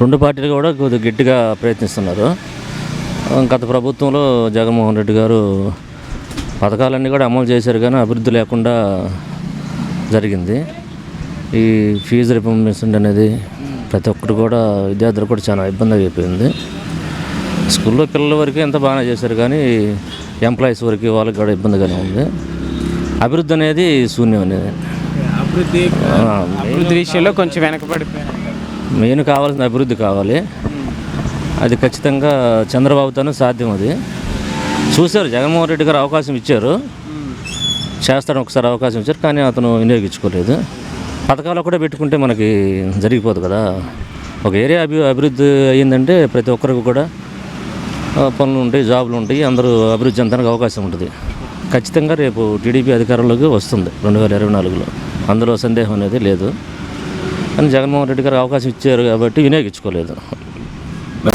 రెండు పార్టీలు కూడా కొద్దిగా గట్టిగా ప్రయత్నిస్తున్నారు. గత ప్రభుత్వంలో జగన్మోహన్ రెడ్డి గారు పథకాలన్నీ కూడా అమలు చేశారు, కానీ అభివృద్ధి లేకుండా జరిగింది. ఈ ఫీజు రీయింబర్స్మెంట్ అనేది ప్రతి ఒక్కరు కూడా విద్యార్థులు కూడా చాలా ఇబ్బంది అయిపోయింది. స్కూల్లో పిల్లల వరకు ఎంత బాగానే చేశారు, కానీ ఎంప్లాయీస్ వరకు వాళ్ళకి కూడా ఇబ్బందిగానే ఉంది. అభివృద్ధి అనేది శూన్యం అనేది. అభివృద్ధి విషయంలో కొంచెం వెనకబడిపోయారు. మెయిన్ కావాల్సిన అభివృద్ధి కావాలి. అది ఖచ్చితంగా చంద్రబాబుతోనే సాధ్యం. అది చూశారు, జగన్మోహన్ రెడ్డి గారు అవకాశం ఇచ్చారు, చేస్తాను ఒకసారి అవకాశం ఇచ్చారు, కానీ అతను వినియోగించుకోలేదు. పథకాలు కూడా పెట్టుకుంటే మనకి జరిగిపోదు కదా. ఒక ఏరియా అభివృద్ధి అయ్యిందంటే ప్రతి ఒక్కరికి కూడా పనులు ఉంటాయి, జాబులు ఉంటాయి, అందరూ అభివృద్ధి చెందడానికి అవకాశం ఉంటుంది. ఖచ్చితంగా రేపు టీడీపీ అధికారంలోకి వస్తుంది 2024లో, అందులో సందేహం అనేది లేదు. కానీ జగన్మోహన్ రెడ్డి గారు అవకాశం ఇచ్చారు కాబట్టి వినియోగించుకోలేదు.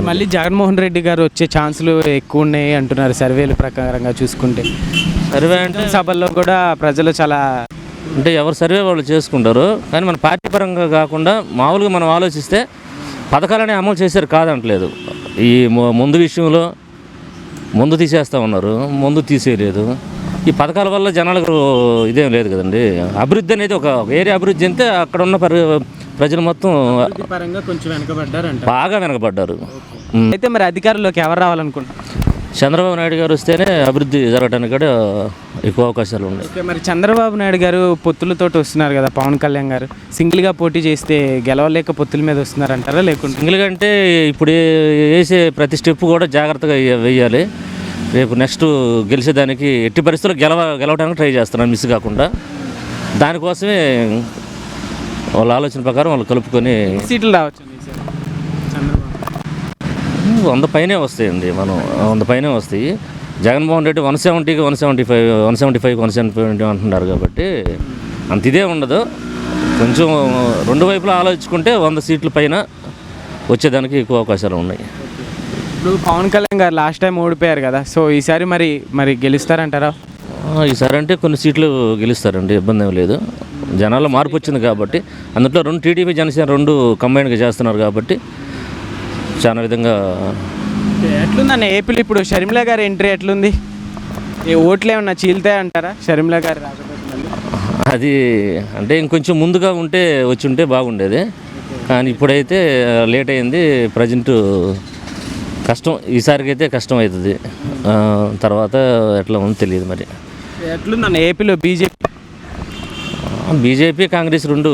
మళ్ళీ జగన్మోహన్ రెడ్డి గారు వచ్చే ఛాన్సులు ఎక్కువ ఉన్నాయి అంటున్నారు సర్వేల ప్రకారంగా చూసుకుంటే. సర్వే అంటే సభల్లో కూడా ప్రజలు చాలా అంటే ఎవరు సర్వే వాళ్ళు చేసుకుంటారు, కానీ మన పార్టీ పరంగా కాకుండా మామూలుగా మనం ఆలోచిస్తే పథకాలనే అమలు చేశారు కాదంటలేదు. ఈ ముందు విషయంలో ముందు తీసేస్తూ ఉన్నారు, ముందు తీసేయలేదు. ఈ పథకాల వల్ల జనాలకు ఇదేం లేదు కదండి. అభివృద్ధి అనేది ఒక ఏరియా అభివృద్ధి అంటే అక్కడ ఉన్న ప్రజలు మొత్తం పరంగా కొంచెం వెనకబడ్డారంట, బాగా వెనకబడ్డారు. అయితే మరి అధికారంలోకి ఎవరు రావాలనుకుంటున్నారు? చంద్రబాబు నాయుడు గారు వస్తేనే అభివృద్ధి జరగడానికి కూడా ఎక్కువ అవకాశాలు ఉన్నాయి. ఓకే, మరి చంద్రబాబు నాయుడు గారు పొత్తులతోటి వస్తున్నారు కదా, పవన్ కళ్యాణ్ గారు సింగిల్గా పోటీ చేస్తే గెలవలేక పొత్తుల మీద వస్తున్నారంటారా? లేకుంటే సింగిల్గా అంటే ఇప్పుడు వేసే ప్రతి స్టెప్ కూడా జాగ్రత్తగా వేయాలి. రేపు నెక్స్ట్ గెలిచేదానికి ఎట్టి పరిస్థితుల్లో గెలవడానికి ట్రై చేస్తున్నాను, మిస్ కాకుండా. దానికోసమే వాళ్ళ ఆలోచన ప్రకారం వాళ్ళు కలుపుకొని సీట్లు రావచ్చు. 100 పైనే వస్తాయండి. మనం 100 పైనే వస్తాయి. జగన్మోహన్ రెడ్డి 170కి 175 అంటున్నారు కాబట్టి అంత ఇదే ఉండదు. కొంచెం రెండు వైపులా ఆలోచించుకుంటే 100 సీట్ల పైన వచ్చేదానికి ఎక్కువ అవకాశాలు ఉన్నాయి. ఇప్పుడు పవన్ కళ్యాణ్ గారు లాస్ట్ టైం ఓడిపోయారు కదా, సో ఈసారి మరి గెలుస్తారంటారా? ఈసారి అంటే కొన్ని సీట్లు గెలుస్తారండి, ఇబ్బంది ఏం లేదు. జనాల్లో మార్పు వచ్చింది కాబట్టి, అందులో రెండు టీడీపీ జనసేన రెండు కంబైన్గా చేస్తున్నారు కాబట్టి చాలా విధంగా. ఎట్లుందన్న ఏపీలో ఇప్పుడు షర్మిల గారి ఎంట్రీ ఎట్లుంది? ఏ ఓట్లు ఏమన్నా చీల్తాయి అంటారా షర్మిల గారు రాకపోతే? అది అంటే ఇంకొంచెం ముందుగా వచ్చి ఉంటే బాగుండేది, కానీ ఇప్పుడైతే లేట్ అయింది. ప్రజెంట్ కష్టం, ఈసారికి అయితే కష్టం అవుతుంది. తర్వాత ఎట్లా ఉందో తెలియదు. మరి ఎట్లుందన్న ఏపీలో బీజేపీ కాంగ్రెస్ రెండు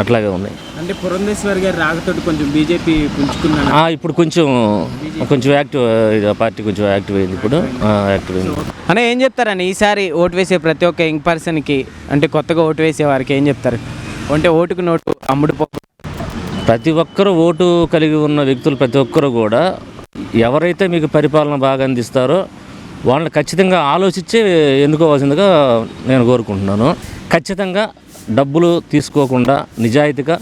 అట్లాగే ఉన్నాయి. అంటే పురంధేశ్వర్ గారు రాకతోటి కొంచెం బీజేపీ పుంజుకున్నాను. ఇప్పుడు కొంచెం యాక్టివ్, పార్టీ కొంచెం యాక్టివ్ అయింది. ఇప్పుడు యాక్టివ్ అయింది. అనే ఏం చెప్తారని ఈసారి ఓటు వేసే ప్రతి ఒక్క యంగ్ పర్సన్కి, అంటే కొత్తగా ఓటు వేసే వారికి ఏం చెప్తారు? అంటే ఓటుకు నోటు అమ్ముడు ప్రతి ఒక్కరూ ఓటు కలిగి ఉన్న వ్యక్తులు ప్రతి ఒక్కరు కూడా ఎవరైతే మీకు పరిపాలన బాగా అందిస్తారో వాళ్ళని ఖచ్చితంగా ఆలోచించి ఎన్నుకోవాల్సిందిగా నేను కోరుకుంటున్నాను. ఖచ్చితంగా డబ్బులు తీసుకోకుండా నిజాయితీగా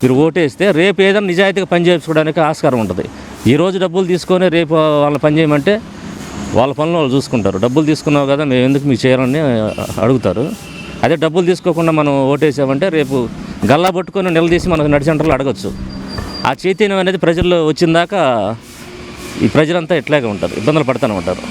మీరు ఓటేస్తే రేపు ఏదైనా నిజాయితీగా పనిచేసుకోవడానికి ఆస్కారం ఉంటుంది. ఈరోజు డబ్బులు తీసుకొని రేపు వాళ్ళని పనిచేయమంటే వాళ్ళ పనులు వాళ్ళు చూసుకుంటారు. డబ్బులు తీసుకున్నావు కదా, మేము ఎందుకు మీకు చేయాలని అడుగుతారు. అదే డబ్బులు తీసుకోకుండా మనం ఓటేసామంటే రేపు గల్లా పట్టుకొని నిలదీసి మనకు నడిచంటర్లు అడగచ్చు. ఆ చైతన్యం అనేది ప్రజల్లో వచ్చిందాక ఈ ప్రజలంతా ఇట్లాగే ఉంటారు, ఇబ్బందులు పడుతూనే ఉంటారు.